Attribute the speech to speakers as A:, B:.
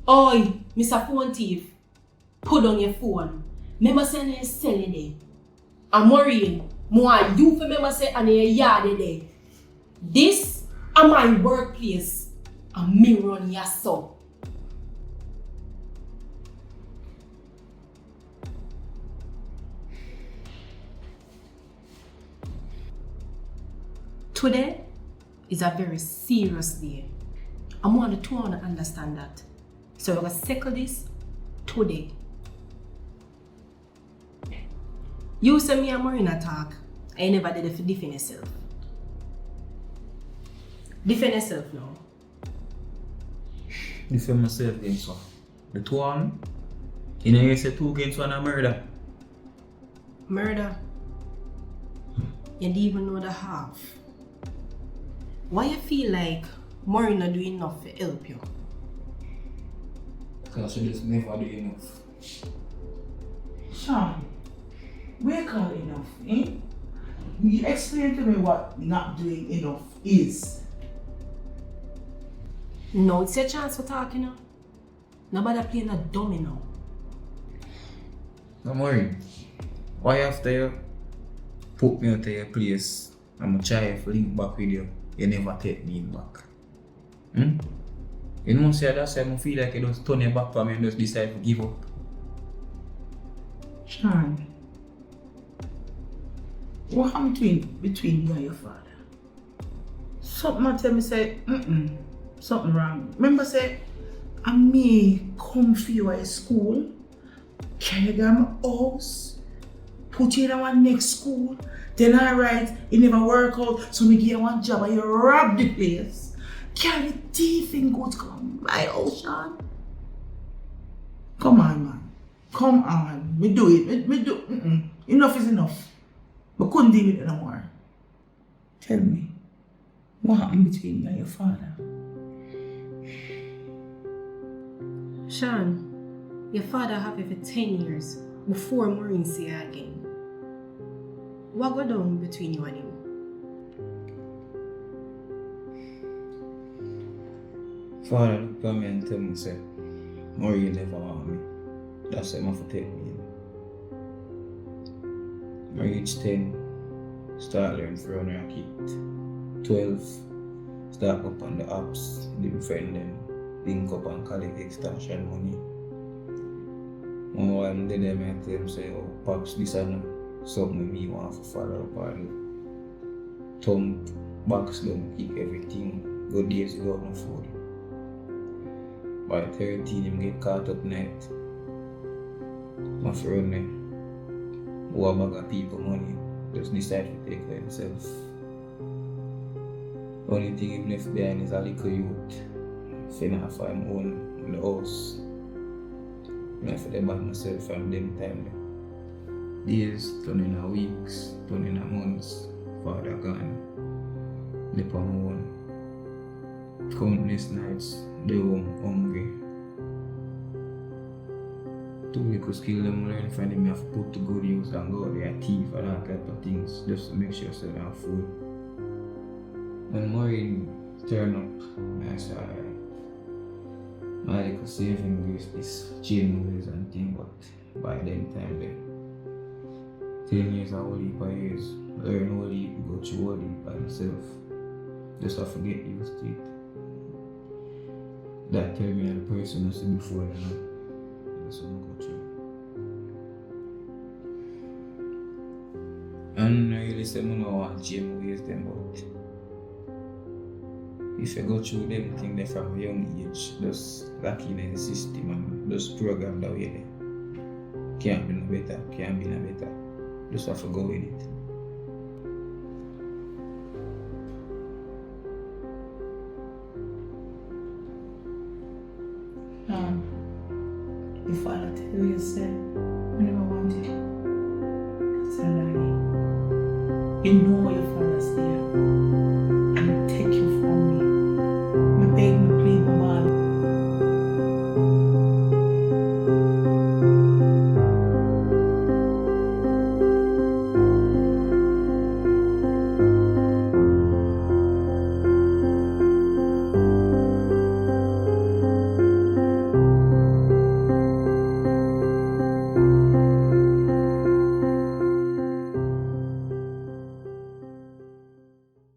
A: Oi, Mr. Phone Thief, put on your phone. Remember saying you're selling there. And Maureen, more you remember say and your yard there. This is my workplace. And me run your son. Today is a very serious day. I want the two to understand that. So we're going to settle this today. You say me and Marina talk, I never did it to defend yourself. Defend yourself now.
B: Defend myself against one. The two on? You know you say two against one a murder.
A: Murder? You didn't even know the half. Why you feel like Marina do enough to help you?
B: Because she just never do enough.
C: Sean, where call enough, eh? You explain to me what not doing enough is.
A: No, it's your chance for talking now. Nobody playing a dummy now.
B: Don't worry. Why after you put me out of your place, I'm try to link back with you, you never take me back. You know say that's why I feel like you just turn your back from me and just decide to give up.
C: Sean, what happened between you and your father? Something tell me say, something wrong. Remember say, I may come for you at school, carry you to my house, put you in our next school, then alright, it never work out, so me give you one job and you rob the place. Carry thief and go to come my house, Sean. Come on, man. Come on. We do it. We do. Enough is enough. We couldn't deal with it no more. Tell me, what happened between you and your father?
A: Sean, your father have you for 10 years before Maureen see her again. What go down between you and him?
B: Father look at me and tell me say, Maureen never want me. That's why I have to take me in. I reach 10, start learning for run racket. 12, start up on the apps, defend them, link up and collect extortion money. One day I tell them say, oh, Pops, this and something me want to follow up on. Thumb, box them, keep everything. Good days without no food. By 13, him get caught up night. My friend there, who a bag of people money, just decide to take for himself. Only thing him left behind is a little youth. Finna for him own in the house. I have to back myself from them time there. Days turning a weeks, turning a months, father gone. Lip on my own. Countless nights, they home hungry. Two little skill them learn from them, you have to put to good use and go there, thief and that type of things, just to make sure you have food. When Maureen turn up, I said, my little saving grace is chain wheels and things, but by then time there, 10 years and whole heap of years, learn whole heap, go through whole heap by myself. Just have to get used to it. That tell me the person I see before, you know. That's what I go through. And I really say I don't want to change ways them, but if you go through them things there from a young age, just lock in the system and just program that way there. Can't be no better, can't be no better. Just have to go with it.
C: Your father tell you say, I never want you. That's a lie. You know your